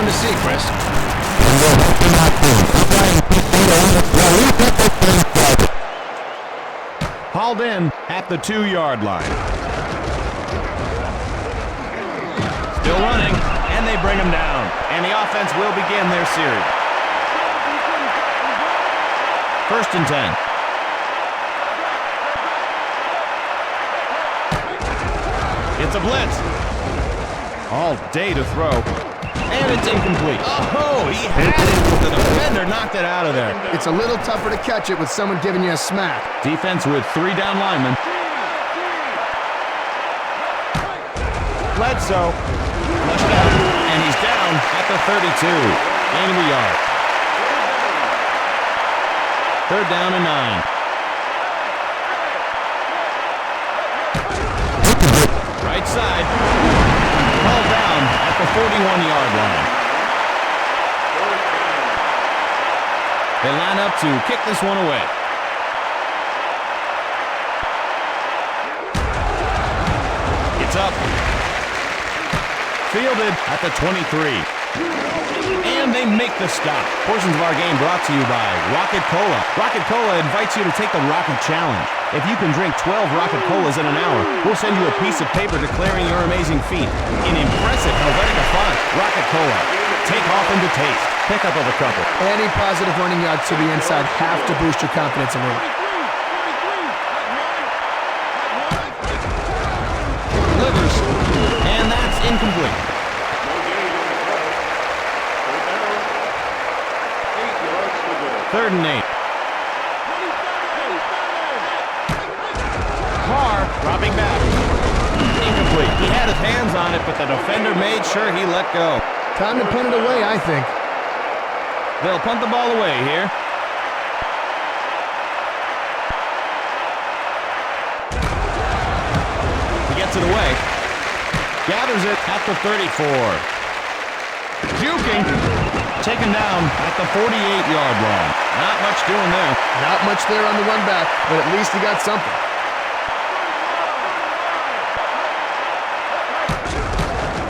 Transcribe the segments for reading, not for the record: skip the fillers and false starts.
to see, Chris. Hauled in at the 2-yard line. Still running, and they bring him down. And the offense will begin their series. 1st and 10. It's a blitz. All day to throw. And it's incomplete. Oh, he had it, but the defender knocked it out of there. It's a little tougher to catch it with someone giving you a smack. Defense with 3 down linemen. Bledsoe flushed out, and he's down at the 32. Gain of a yard. 3rd down and 9. Right side. Called down at the 41-yard line. They line up to kick this one away. It's up. Fielded at the 23. And they make the stop. Portions of our game brought to you by Rocket Cola. Rocket Cola invites you to take the Rocket Challenge. If you can drink 12 Rocket Colas in an hour, we'll send you a piece of paper declaring your amazing feat in impressive Helvetica font. Rocket Cola. Take off into taste. Pick up of a couple. Any positive running yards to the inside have to boost your confidence a little. Delivers. And that's incomplete. 3rd and 8. Carr dropping back. Incomplete. He had his hands on it, but the defender made sure he let go. Time to punt it away, I think. They'll punt the ball away here. He gets it away. Gathers it at the 34. Juking. Taken down at the 48-yard line. Not much doing there. Not much there on the run back, but at least he got something.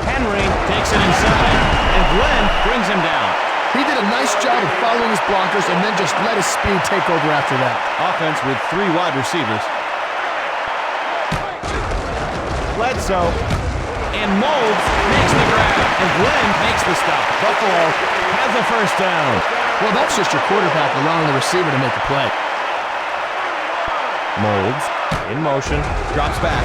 Henry takes it inside, and Glenn brings him down. He did a nice job of following his blockers and then just let his speed take over after that. Offense with 3 wide receivers. Bledsoe. And Moulds makes the grab, and Glenn makes the stop. Buffalo has a 1st down. Well, that's just your quarterback allowing the receiver to make a play. Moulds in motion, drops back.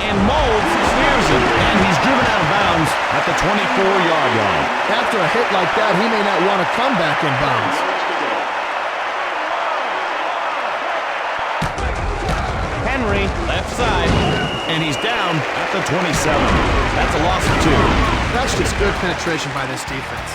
And Moulds smears him, and he's driven out of bounds at the 24-yard line. After a hit like that, he may not want to come back in bounds. Henry, left side. And he's down at the 27. That's a loss of 2. That's just good penetration by this defense.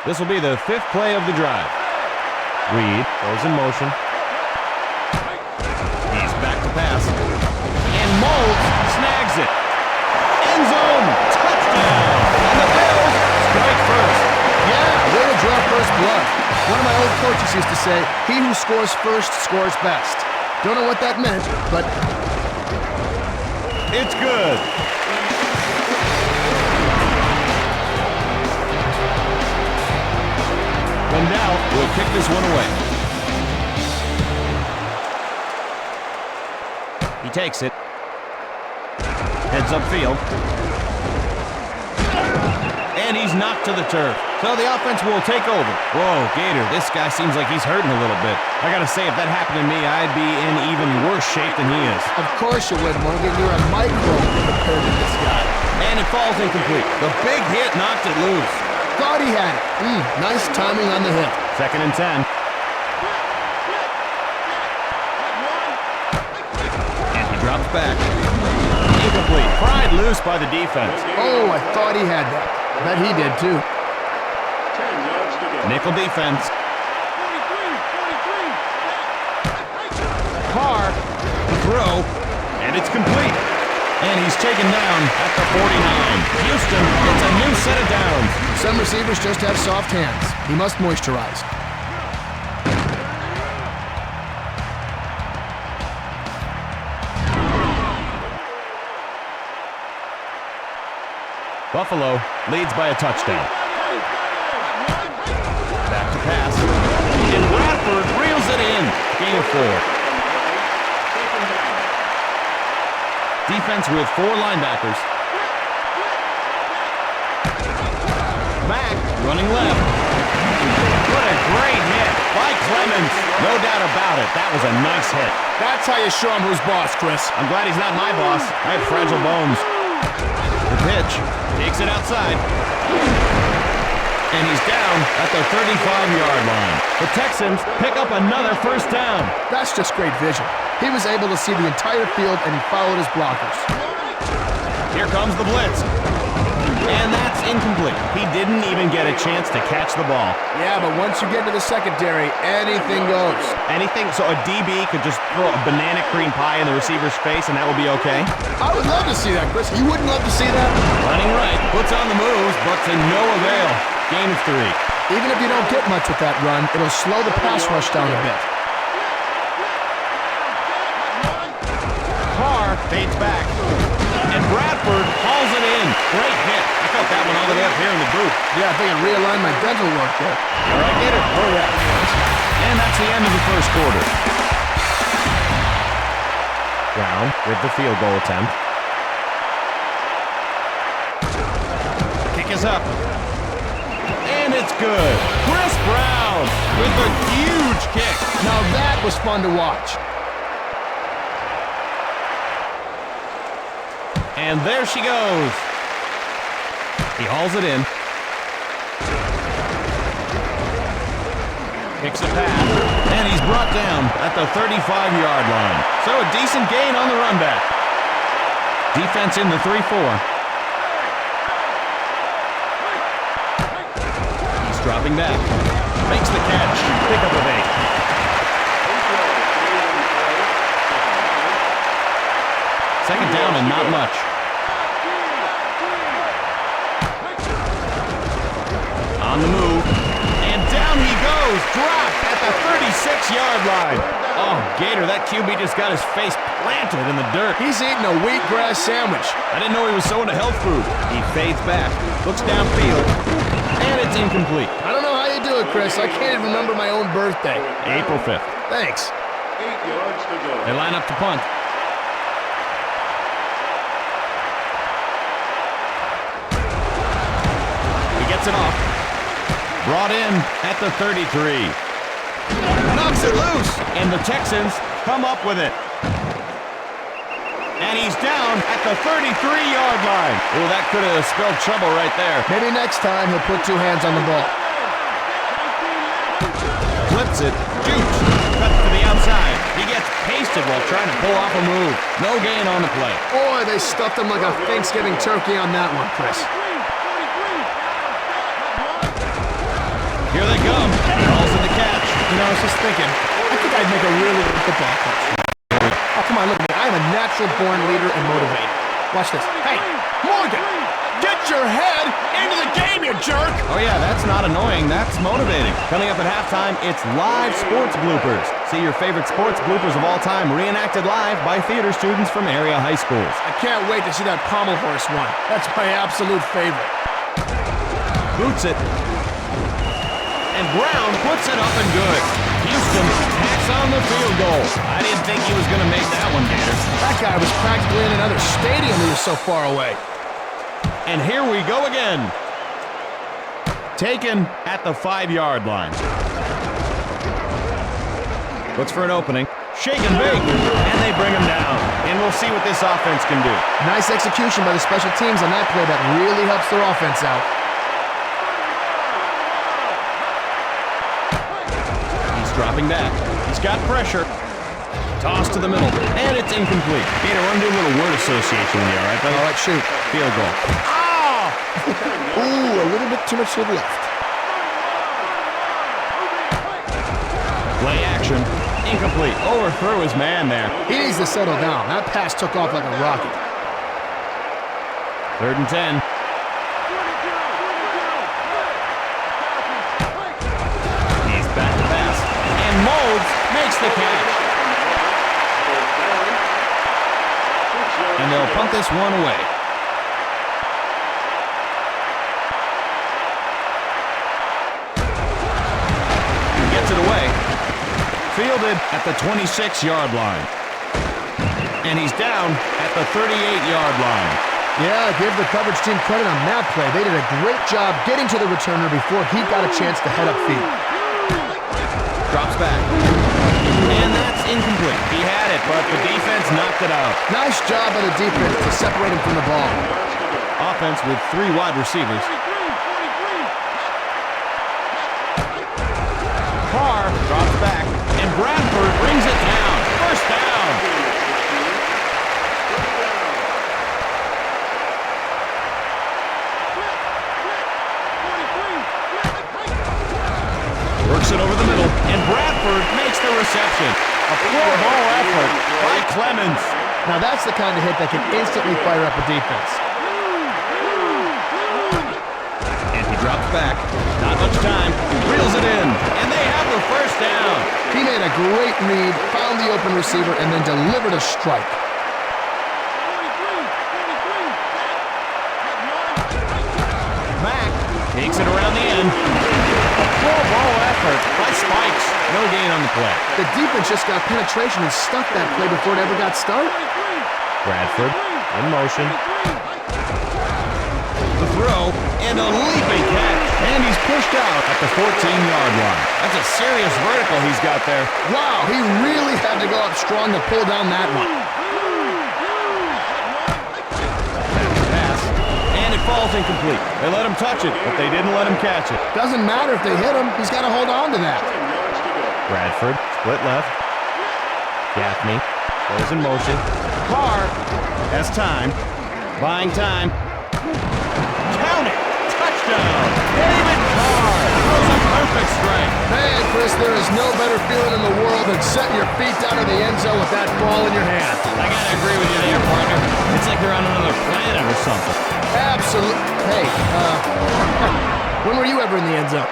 This will be the 5th play of the drive. Reed goes in motion. He's back to pass. And Moulds snags it. End zone. Touchdown. And the Bills strike first. Yeah, way to draw first blood. One of my old coaches used to say, he who scores first scores best. Don't know what that meant, but... It's good. Wendell will kick this one away. He takes it. Heads upfield. And he's knocked to the turf. So the offense will take over. Whoa, Gator, this guy seems like he's hurting a little bit. I gotta say, if that happened to me, I'd be in even worse shape than he is. Of course you would, Morgan. You're a micro compared to this guy. And it falls incomplete. The big hit knocked it loose. Thought he had it. Nice timing on the hit. 2nd and 10. And he drops back. Incomplete. Pried loose by the defense. Oh, I thought he had that. Bet he did, too. Nickel defense. Carr, the throw, and it's complete. And he's taken down at the 49. Houston gets a new set of downs. Some receivers just have soft hands. He must moisturize. Buffalo leads by a touchdown. Back to pass. And Bradford reels it in. Gain of 4. Defense with 4 linebackers. Back, running left. What a great hit by Clemens. No doubt about it. That was a nice hit. That's how you show him who's boss, Chris. I'm glad he's not my boss. I have fragile bones. The pitch takes it outside. And he's down at the 35-yard line. The Texans pick up another first down. That's just great vision. He was able to see the entire field, and he followed his blockers. Here comes the blitz. And that's incomplete. He didn't even get a chance to catch the ball. Yeah, but once you get into the secondary, anything goes. Anything? So a DB could just throw a banana cream pie in the receiver's face, and that would be okay? I would love to see that, Chris. You wouldn't love to see that? Running right, puts on the moves, but to no avail. Gain of 3. Even if you don't get much with that run, it'll slow the pass rush down a bit. Carr fades back. And Bradford hauls it in. Great hit. I felt that one all the way up here in the booth. Yeah, I think I realigned my dental work there. All right, get it. Oh, yeah. And that's the end of the first quarter. Brown with the field goal attempt. Kick is up. And it's good. Chris Brown with a huge kick. Now that was fun to watch. And there she goes. He hauls it in. Kicks a pass. And he's brought down at the 35-yard line. So a decent gain on the run back. Defense in the 3-4. He's dropping back. Makes the catch. Pick up of 8. Second down and not much. On the move. And down he goes. Dropped at the 36-yard line. Oh, Gator, that QB just got his face planted in the dirt. He's eating a wheatgrass sandwich. I didn't know he was so into health food. He fades back, looks downfield, and it's incomplete. I don't know how you do it, Chris. I can't even remember my own birthday. April 5th. Thanks. 8 yards to go. They line up to punt. Gets it off. Brought in at the 33. Knocks it loose. And the Texans come up with it. And he's down at the 33-yard line. Oh, that could have spelled trouble right there. Maybe next time he'll put 2 hands on the ball. Flips it. Shoots. Cuts to the outside. He gets pasted while trying to pull off a move. No gain on the play. Boy, they stuffed him like a Thanksgiving turkey on that one, Chris. Here they come. Calls in the catch. You know, I was just thinking, I think I'd make a really good football coach. Oh, come on, look at me. I am a natural-born leader and motivator. Watch this. Hey, Morgan, get your head into the game, you jerk! Oh yeah, that's not annoying. That's motivating. Coming up at halftime, it's live sports bloopers. See your favorite sports bloopers of all time reenacted live by theater students from area high schools. I can't wait to see that pommel horse one. That's my absolute favorite. Boots it. And Brown puts it up and good. Houston tacks on the field goal. I didn't think he was going to make that one, Gator. That guy was practically in another stadium. He was so far away. And here we go again. Taken at the 5-yard line. Looks for an opening. Shake and bake. And they bring him down. And we'll see what this offense can do. Nice execution by the special teams on that play. That really helps their offense out. Dropping back. He's got pressure. Toss to the middle. And it's incomplete. Gator, we're going to do a little word association with you, all right, buddy? All right, shoot. Field goal. Ah! Ooh, a little bit too much to the left. Play action. Incomplete. Overthrew his man there. He needs to settle down. That pass took off like a rocket. 3rd and 10. Molds makes the catch. And they'll punt this one away. fielded at the 26-yard line. And he's down at the 38-yard line. Yeah, give the coverage team credit on that play. They did a great job getting to the returner before he got a chance to head upfield. Drops back. And that's incomplete. He had it, but the defense knocked it out. Nice job by the defense to separate him from the ball. Offense with 3 wide receivers. Carr drops back, and Bradford brings it down. First down. Works it over the middle, and Bradford makes the reception. A pro ball effort by Clemens. Now that's the kind of hit that can instantly fire up a defense. And he drops back. Not much time. Reels it in, and they have the first down. He made a great read, found the open receiver, and then delivered a strike. Mack takes it around the end. A pro ball effort by Spikes. No gain on the play. The defense just got penetration and stuck that play before it ever got started. Bradford in motion. The throw and a leaping catch. And he's pushed out at the 14-yard line. That's a serious vertical he's got there. Wow, he really had to go up strong to pull down that one. Pass. And it falls incomplete. They let him touch it, but they didn't let him catch it. Doesn't matter if they hit him, he's got to hold on to that. Bradford, split left. Gaffney goes in motion. Carr has time. Buying time. Count it! Touchdown! David Carr throws a perfect strike. Man, Chris, there is no better feeling in the world than setting your feet down in the end zone with that ball in your hand. I gotta agree with you there, partner. It's like you're on another planet or something. Absolutely. Hey, when were you ever in the end zone?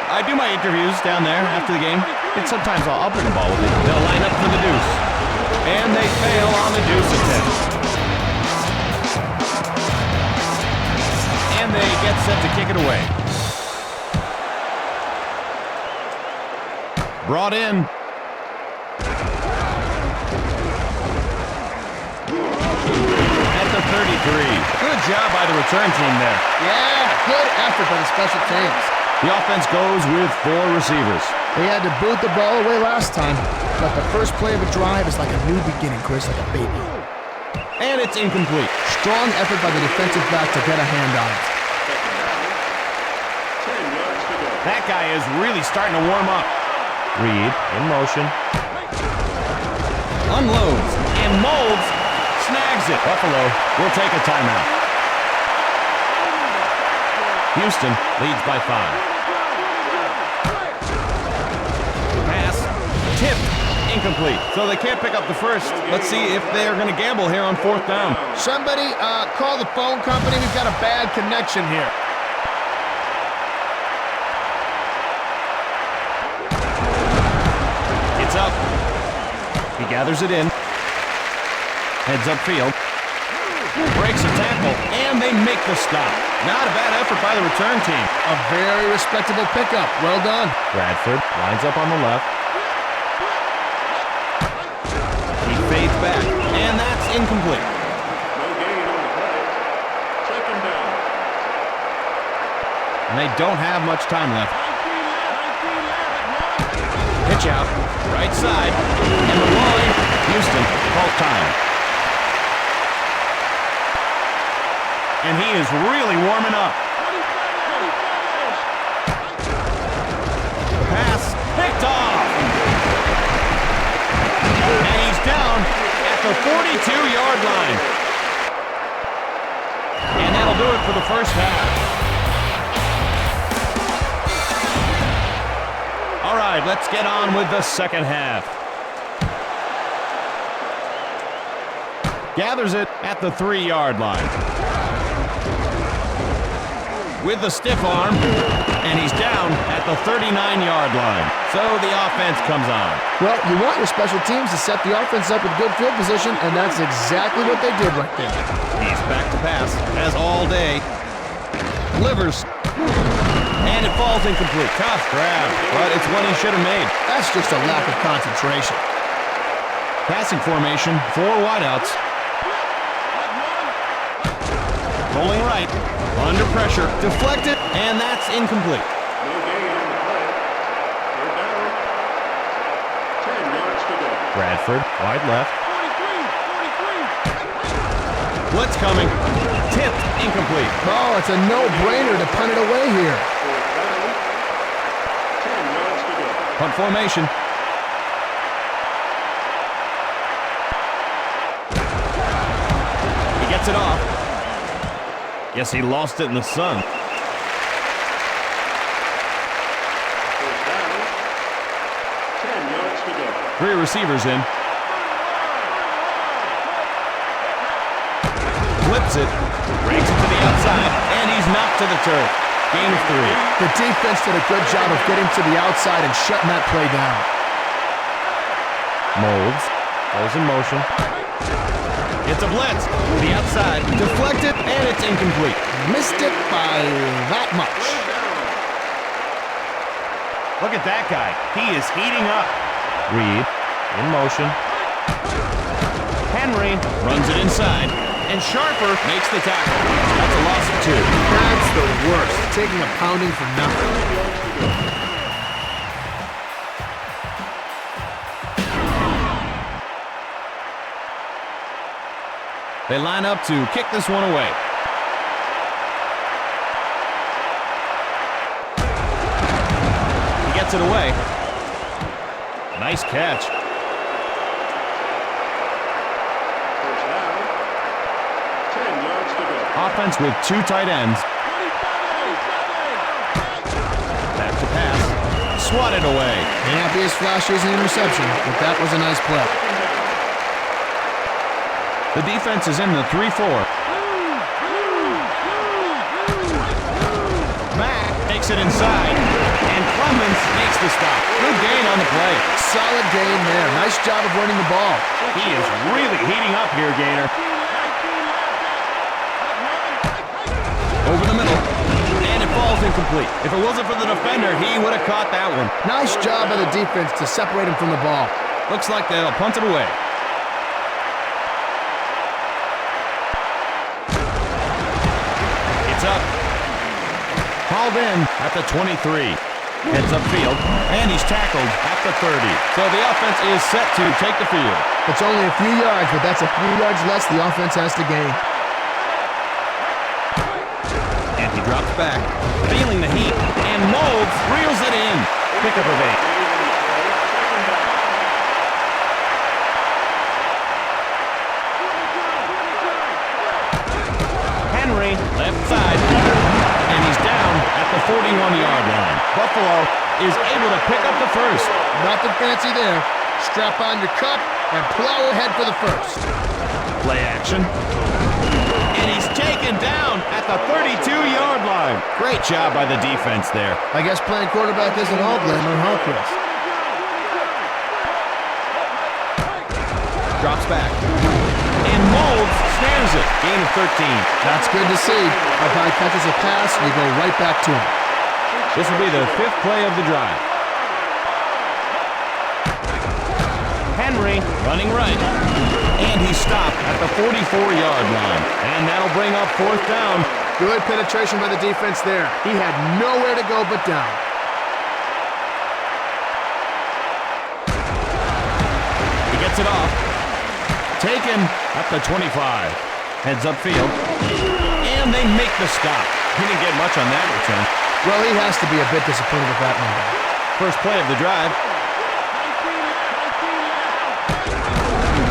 I do my interviews down there after the game, and sometimes I'll bring the ball with me. They'll line up for the deuce, and they fail on the deuce attempt. And they get set to kick it away. Brought in. At the 33. Good job by the return team there. Yeah, good effort by the special teams. The offense goes with 4 receivers. They had to boot the ball away last time, but the first play of a drive is like a new beginning, Chris, like a baby. And it's incomplete. Strong effort by the defensive back to get a hand on it. That guy is really starting to warm up. Reed in motion. Unloads and Molds snags it. Buffalo will take a timeout. Houston leads by 5. Pass tipped, incomplete. So they can't pick up the first. Let's see if they're going to gamble here on 4th down. Somebody call the phone company. We've got a bad connection here. It's up. He gathers it in. Heads upfield. Breaks a tackle, and they make the stop. Not a bad effort by the return team. A very respectable pickup. Well done. Bradford lines up on the left. He fades back, and that's incomplete. No gain on the play. 2nd down. And they don't have much time left. Pitch out, right side, and the line. Houston called time. And he is really warming up. The pass picked off. And he's down at the 42-yard line. And that'll do it for the first half. All right, let's get on with the second half. Gathers it at the 3-yard line. With the stiff arm, and he's down at the 39-yard line. So the offense comes on. Well, you want your special teams to set the offense up with good field position, and that's exactly what they did right there. He's back to pass, as all day. Delivers. And it falls incomplete. Tough grab, but it's one he should have made. That's just a lack of concentration. Passing formation, 4 wideouts. Rolling right, under pressure, deflected, and that's incomplete. No gain on the play. They're down. 10 yards to go. Bradford, wide left. Blitz coming. Tipped, incomplete. Oh, it's a no-brainer to punt it away here. 10 yards to go. Punt formation. He gets it off. Guess he lost it in the sun. First down. 10 yards to go. 3 receivers in. Flips it. Breaks it to the outside. And he's knocked to the turf. Gain of 3. The defense did a good job of getting to the outside and shutting that play down. Molds. Goes in motion. It's a blitz. To the outside. Deflected. And it's incomplete. Missed it by that much. Look at that guy. He is heating up. Reed. In motion. Henry runs it inside. And Sharper makes the tackle. That's a loss of 2. That's the worst. Taking a pounding for nothing. They line up to kick this one away. He gets it away. Nice catch. First down. 10 yards to go. Offense with 2 tight ends. Back to pass. Swatted away. May not be as flashy as an interception, but that was a nice play. The defense is in the 3-4. Mack takes it inside, and Clemens makes the stop. Good gain on the play. Solid gain there. Nice job of running the ball. He is really heating up here, Gainer. Over the middle, and it falls incomplete. If it wasn't for the defender, he would have caught that one. Nice job by the defense to separate him from the ball. Looks like they'll punt it away. It's up. Hauled in at the 23. Heads upfield, and he's tackled at the 30. So the offense is set to take the field. It's only a few yards, but that's a few yards less the offense has to gain. And he drops back, feeling the heat, and Molds reels it in. Pickup of 8. Henry, left side, and he's down at the 41-yard line. Buffalo is able to pick up the first. Nothing fancy there. Strap on your cup and plow ahead for the first. Play action. And he's taken down at the 32-yard line. Great job by the defense there. I guess playing quarterback isn't all glamour, huh, Chris? Drops back. And Molds snares it. Gain of 13. That's good to see. A guy catches a pass, you go right back to him. This will be the 5th play of the drive. Henry running right. And he's stopped at the 44-yard line. And that'll bring up 4th down. Good penetration by the defense there. He had nowhere to go but down. He gets it off. Taken at the 25. Heads upfield. And they make the stop. He didn't get much on that return. Well, he has to be a bit disappointed with that number. First play of the drive.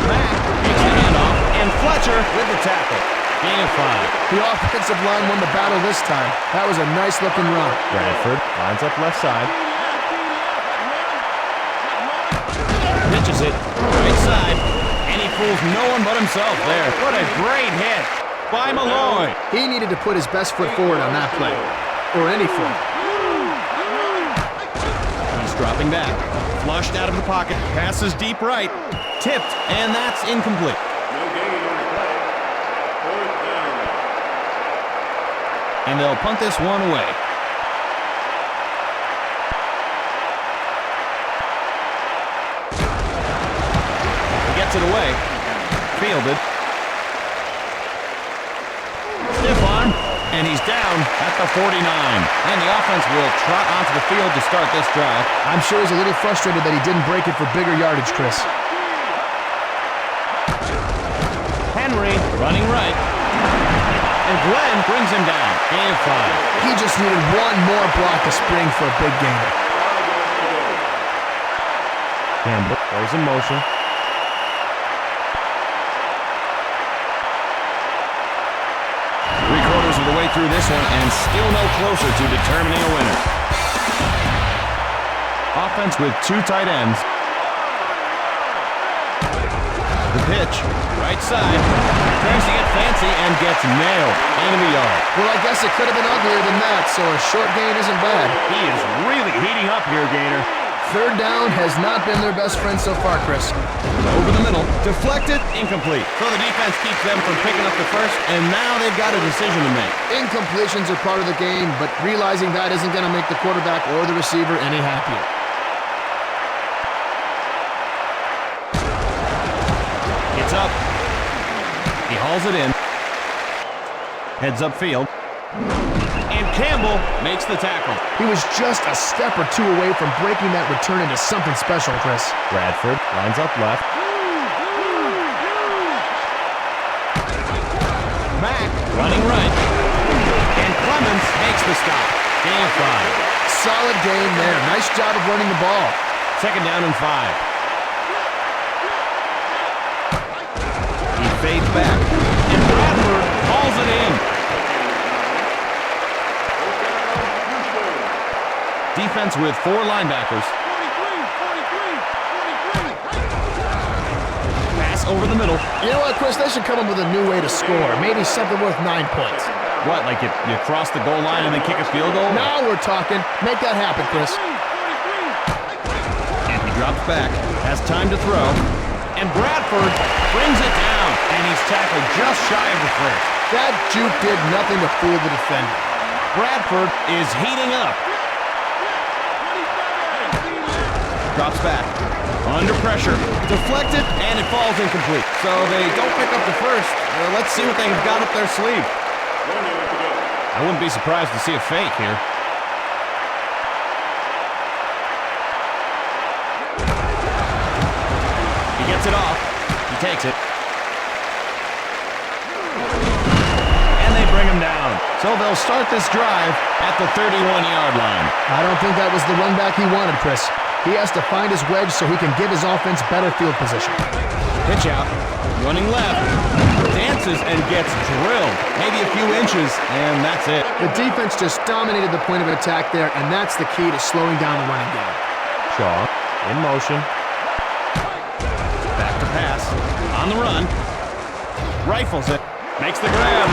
Mack takes the handoff, and Fletcher with the tackle. Gain of 5. The offensive line won the battle this time. That was a nice-looking run. Bradford lines up left side. Pitches it right side, and he fools no one but himself there. What a great hit by Malloy. He needed to put his best foot forward on that play. Or any foot. He's dropping back. Flushed out of the pocket. Passes deep right. Tipped, and that's incomplete. No gain on the play. 4th down. And they'll punt this one away. Bats it away. Fielded. Stiff arm. And he's down at the 49. And the offense will trot onto the field to start this drive. I'm sure he's a little frustrated that he didn't break it for bigger yardage, Chris. Henry running right. And Glenn brings him down. Gain of 5. He just needed one more block to spring for a big gain. Campbell goes in motion. Three-quarters of the way through this one and still no closer to determining a winner. Offense with 2 tight ends. The pitch, right side, turns to get fancy and gets nailed into the yard. Well, I guess it could have been uglier than that, so a short gain isn't bad. He is really heating up here, Gator. Third down has not been their best friend so far, Chris. Over the middle, deflected, incomplete. So the defense keeps them from picking up the first, and now they've got a decision to make. Incompletions are part of the game, but realizing that isn't going to make the quarterback or the receiver any happier. It's up. He hauls it in. Heads upfield. And Campbell makes the tackle. He was just a step or two away from breaking that return into something special, Chris. Bradford lines up left. Mack running right. And Clemens makes the stop. Gain of 5. Solid game there. Nice job of running the ball. Second down and 5. He fades back. And Bradford hauls it in. Defense with 4 linebackers. Pass over the middle. You know what, Chris? They should come up with a new way to score. Maybe something worth 9 points. What, like you cross the goal line and then kick a field goal? Now we're talking. Make that happen, Chris. And he drops back. Has time to throw. And Bradford brings it down. And he's tackled just shy of the first. That juke did nothing to fool the defender. Bradford is heating up. Drops back. Under pressure. Deflected, and it falls incomplete. So they don't pick up the first. Let's see what they've got up their sleeve. I wouldn't be surprised to see a fake here. He gets it off. He takes it. And they bring him down. So they'll start this drive at the 31-yard line. I don't think that was the run back he wanted, Chris. He has to find his wedge so he can give his offense better field position. Pitch out, running left, dances and gets drilled. Maybe a few inches, and that's it. The defense just dominated the point of attack there, and that's the key to slowing down the running game. Shaw in motion. Back to pass. On the run. Rifles it. Makes the grab.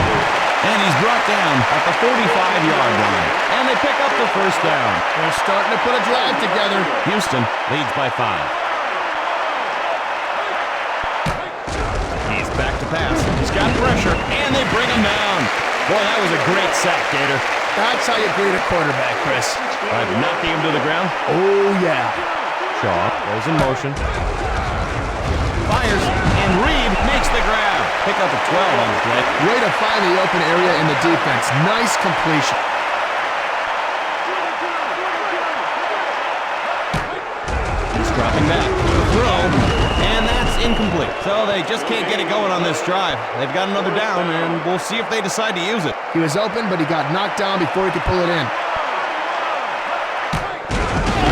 And he's brought down at the 45-yard line. And they pick up the first down. They're starting to put a drive together. Houston leads by 5. He's back to pass. He's got pressure, and they bring him down. Boy, that was a great sack, Gator. That's how you greet a quarterback, Chris. By knocking him to the ground. Oh, yeah. Shaw goes in motion. Fires, and Reed makes the grab. Pick up a 12 on the play. Way to find the open area in the defense. Nice completion. He's dropping back. Throw, and that's incomplete. So they just can't get it going on this drive. They've got another down, and we'll see if they decide to use it. He was open, but he got knocked down before he could pull it in.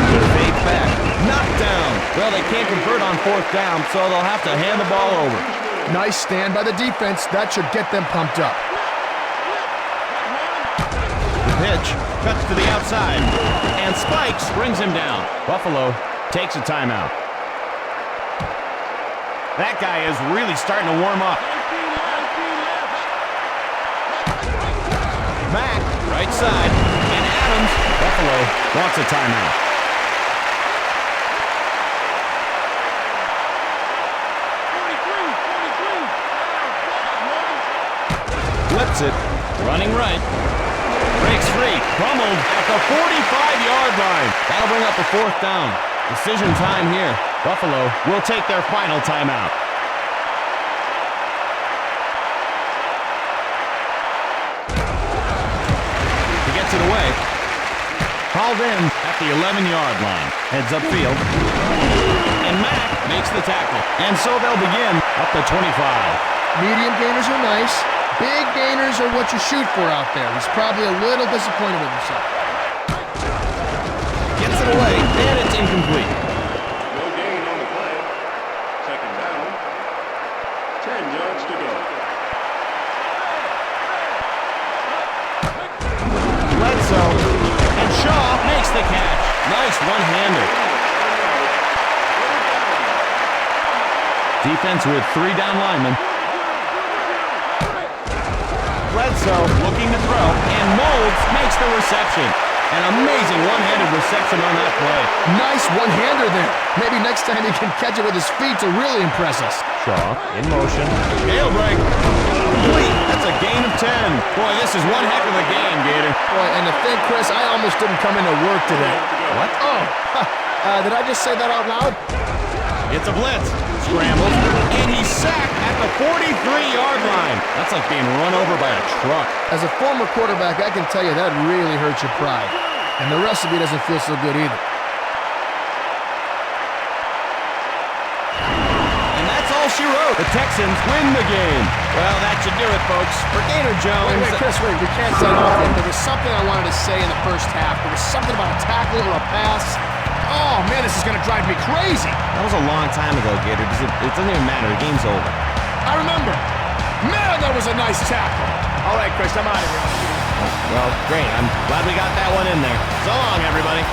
He fades back. Knocked down. Well, they can't convert on 4th down, so they'll have to hand the ball over. Nice stand by the defense. That should get them pumped up. The pitch cuts to the outside, and Spikes brings him down. Buffalo takes a timeout. That guy is really starting to warm up. Mack, right side, and Adams. Buffalo wants a timeout. Blitz it, running right. Breaks free, crumbled at the 45-yard line. That'll bring up a 4th down. Decision time here. Buffalo will take their final timeout. gets it away. Hauled in at the 11-yard line. Heads upfield. And Mack makes the tackle. And so they'll begin at the 25. Medium gainers are nice. Big gainers are what you shoot for out there. He's probably a little disappointed with himself. Gets it away, and it's incomplete. No gain on the play. Second down. 10 yards to go. Bledsoe. And Shaw makes the catch. Nice one-hander. Defense with 3 down linemen. Bledsoe looking to throw, and Moulds makes the reception. An amazing one-handed reception on that play. Nice one-hander there. Maybe next time he can catch it with his feet to really impress us. Shaw in motion. Gale break. Complete. That's a gain of 10. Boy, this is one heck of a game, Gator. Boy, and to think, Chris, I almost didn't come into work today. What? Oh, did I just say that out loud? It's a blitz. Scrambles. And he's sacked at the 43-yard line. That's like being run over by a truck. As a former quarterback, I can tell you that really hurts your pride. And the recipe doesn't feel so good either. And that's all she wrote. The Texans win the game. Well, that should do it, folks. For Gator Jones. Wait, Chris, wait. We can't sign off yet. There was something I wanted to say in the first half. There was something about a tackle or a pass. Oh, man, this is going to drive me crazy. That was a long time ago, Gator. It doesn't even matter. The game's over. I remember. Man, that was a nice tackle. All right, Chris, I'm out of here. Well, great. I'm glad we got that one in there. So long, everybody.